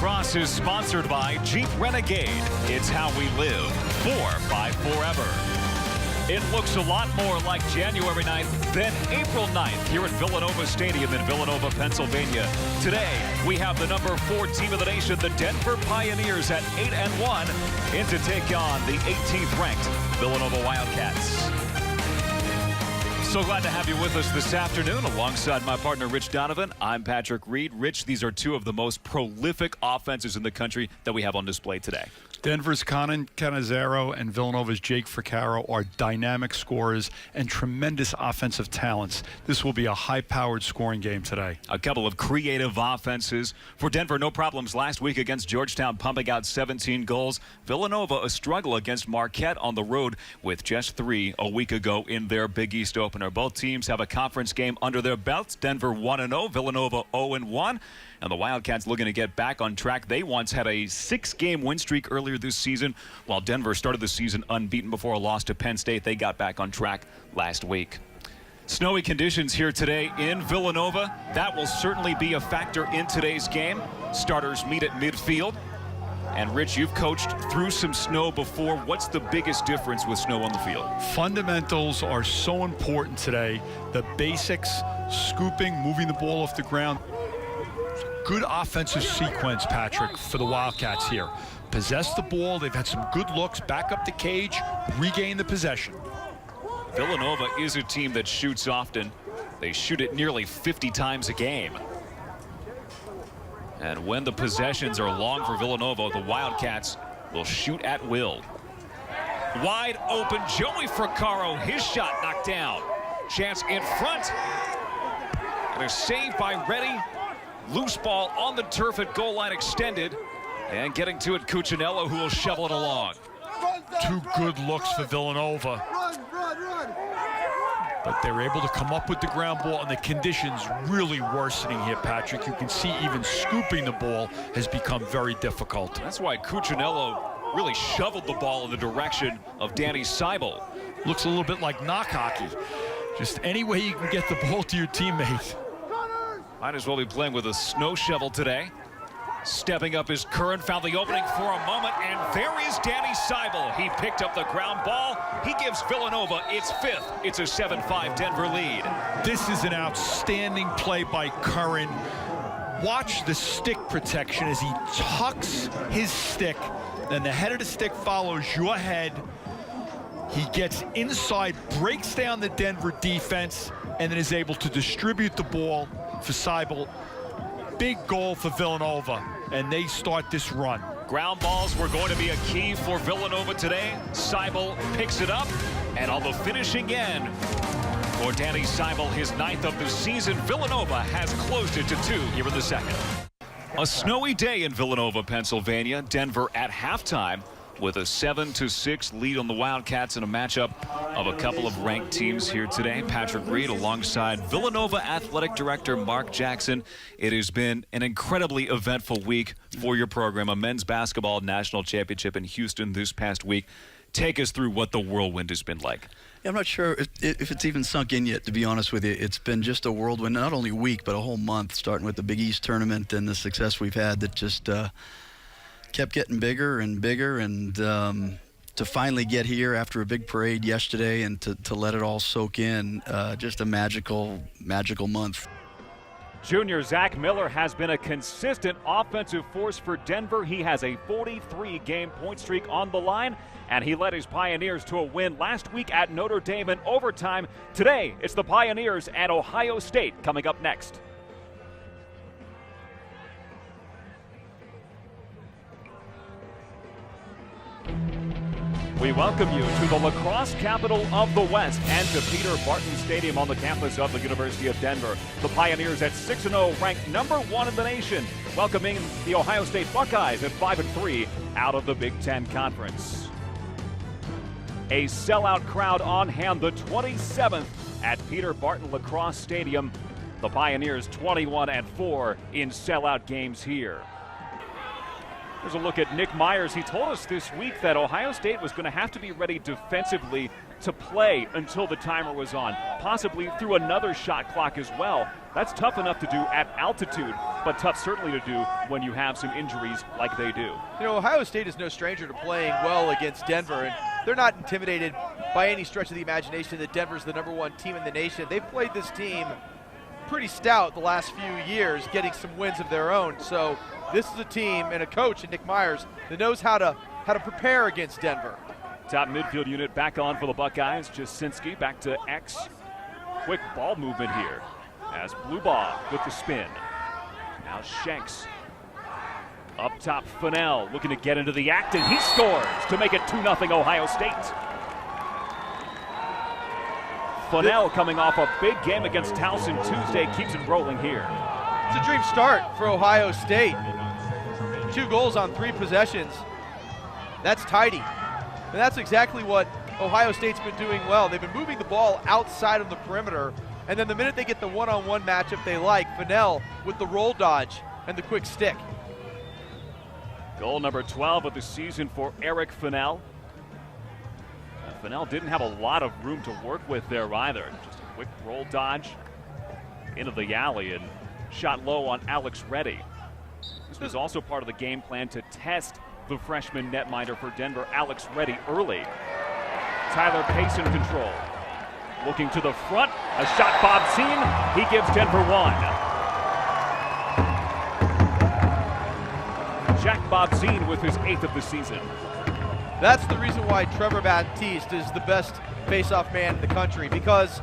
Lacrosse is sponsored by Jeep Renegade. It's how we live. 4 by Forever. It looks a lot more like January 9th than April 9th here at Villanova Stadium in Villanova, Pennsylvania. Today, we have the number 4 team of the nation, the Denver Pioneers, at 8-1, in to take on the 18th ranked Villanova Wildcats. So glad to have you with us this afternoon alongside my partner Rich Donovan. I'm Patrick Reed. Rich, these are two of the most prolific offenses in the country that we have on display today. Denver's Conan Cannizzaro and Villanova's Jake Fricaro are dynamic scorers and tremendous offensive talents. This will be a high-powered scoring game today. A couple of creative offenses. For Denver, no problems last week against Georgetown, pumping out 17 goals. Villanova, a struggle against Marquette on the road with just 3 a week ago in their Big East opener. Both teams have a conference game under their belts. Denver 1-0, Villanova 0-1. And the Wildcats looking to get back on track. They once had a 6-game win streak earlier this season, while Denver started the season unbeaten before a loss to Penn State. They got back on track last week. Snowy conditions here today in Villanova. That will certainly be a factor in today's game. Starters meet at midfield. And Rich, you've coached through some snow before. What's the biggest difference with snow on the field? Fundamentals are so important today. The basics, scooping, moving the ball off the ground. Good offensive sequence, Patrick, for the Wildcats here. Possess the ball. They've had some good looks. Back up the cage. Regain the possession. Villanova is a team that shoots often. They shoot it nearly 50 times a game. And when the possessions are long for Villanova, the Wildcats will shoot at will. Wide open, Joey Fricaro, his shot knocked down. Chance in front. And a save by Reddy. Loose ball on the turf at goal line extended. And getting to it, Cuccinello, who will shovel it along. 2 good looks for Villanova. But they're able to come up with the ground ball, and the conditions really worsening here, Patrick. You can see even scooping the ball has become very difficult. That's why Cuccinello really shoveled the ball in the direction of Danny Seibel. Looks a little bit like knock hockey. Just any way you can get the ball to your teammate. Might as well be playing with a snow shovel today. Stepping up is Curran, found the opening for a moment, and there is Danny Seibel. He picked up the ground ball. He gives Villanova its 5th. It's a 7-5 Denver lead. This is an outstanding play by Curran. Watch the stick protection as he tucks his stick. Then the head of the stick follows your head. He gets inside, breaks down the Denver defense, and then is able to distribute the ball for Seibel. Big goal for Villanova, and they start this run. Ground balls were going to be a key for Villanova today. Seibel picks it up, and on the finishing end for Danny Seibel, his 9th of the season, Villanova has closed it to 2 here in the second. A snowy day in Villanova, Pennsylvania. Denver at halftime with a 7-6 lead on the Wildcats in a matchup of a couple of ranked teams here today. Patrick Reed alongside Villanova Athletic Director Mark Jackson. It has been an incredibly eventful week for your program, a men's basketball national championship in Houston this past week. Take us through what the whirlwind has been like. I'm not sure if it's even sunk in yet, to be honest with you. It's been just a whirlwind, not only a week, but a whole month, starting with the Big East tournament and the success we've had that just kept getting bigger and bigger, and to finally get here after a big parade yesterday and to let it all soak in, just a magical month. Junior Zach Miller has been a consistent offensive force for Denver. He has a 43-game point streak on the line, and he led his Pioneers to a win last week at Notre Dame in overtime. Today, it's the Pioneers and Ohio State coming up next. We welcome you to the lacrosse capital of the West and to Peter Barton Stadium on the campus of the University of Denver. The Pioneers at 6-0, ranked number 1 in the nation, welcoming the Ohio State Buckeyes at 5-3 out of the Big Ten Conference. A sellout crowd on hand, the 27th at Peter Barton Lacrosse Stadium. The Pioneers 21-4 in sellout games here. Here's a look at Nick Myers. He told us this week that Ohio State was going to have to be ready defensively to play until the timer was on, possibly through another shot clock as well. That's tough enough to do at altitude. but tough certainly to do when you have some injuries like they do. You know, Ohio State is no stranger to playing well against Denver, and they're not intimidated by any stretch of the imagination that Denver's the #1 team in the nation. They've played this team pretty stout the last few years, getting some wins of their own. So this is a team and a coach in Nick Myers that knows how to prepare against Denver. Top midfield unit back on for the Buckeyes. Jasinski back to X. Quick ball movement here as Bluebaugh with the spin. Now Shanks. Up top, Fennell looking to get into the act, and he scores to make it 2-0 Ohio State. Fennell coming off a big game against Towson Tuesday keeps it rolling here. It's a dream start for Ohio State. 2 goals on 3 possessions. That's tidy. And that's exactly what Ohio State's been doing well. They've been moving the ball outside of the perimeter, and then the minute they get the one-on-one matchup they like, Fennell with the roll dodge and the quick stick. Goal number 12 of the season for Eric Fennell. Fennell didn't have a lot of room to work with there either. Just a quick roll dodge into the alley and shot low on Alex Reddy. This was also part of the game plan to test the freshman netminder for Denver, Alex Reddy, early. Tyler Pace in control. Looking to the front, a shot Bob Zine. He gives Denver 1. Jack Bob Zine with his 8th of the season. That's the reason why Trevor Baptiste is the best face-off man in the country, because,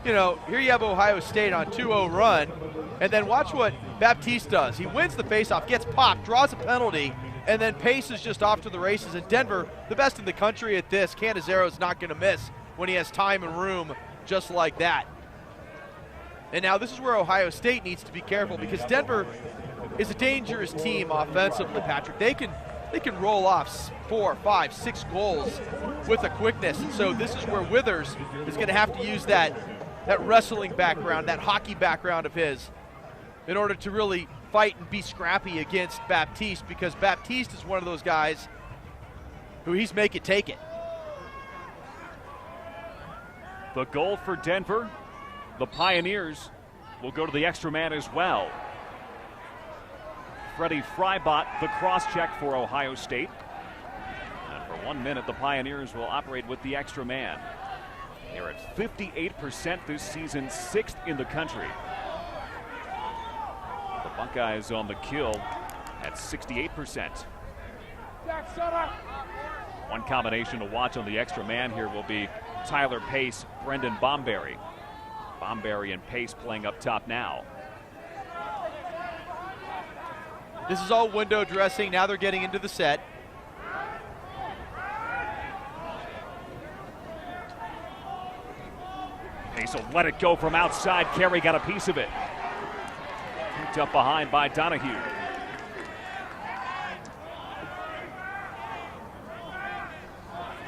you know, here you have Ohio State on 2-0 run, and then watch what Baptiste does. He wins the face-off, gets popped, draws a penalty, and then Pace is just off to the races. And Denver, the best in the country at this, Cannizaro's not going to miss when he has time and room just like that. And now this is where Ohio State needs to be careful, because Denver is a dangerous team offensively, Patrick. They can roll off 4, 5, 6 goals with a quickness. And so this is where Withers is going to have to use that wrestling background, that hockey background of his, in order to really fight and be scrappy against Baptiste, because Baptiste is one of those guys who he's make it, take it. The goal for Denver, the Pioneers will go to the extra man as well. Freddie Frybot, the cross-check for Ohio State. And for 1 minute, the Pioneers will operate with the extra man. They're at 58% this season, 6th in the country. The Buckeyes on the kill at 68%. One combination to watch on the extra man here will be Tyler Pace, Brendan Bomberry. Bomberry and Pace playing up top now. This is all window dressing. Now they're getting into the set. Pace will let it go from outside. Carey got a piece of it. Picked up behind by Donahue.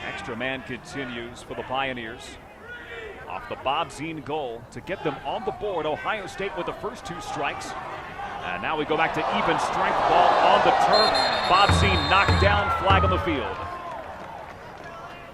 Extra man continues for the Pioneers. Off the Bob Zine goal to get them on the board. Ohio State with the first 2 strikes. And now we go back to even strength, ball on the turf. Bob Zine knocked down, flag on the field.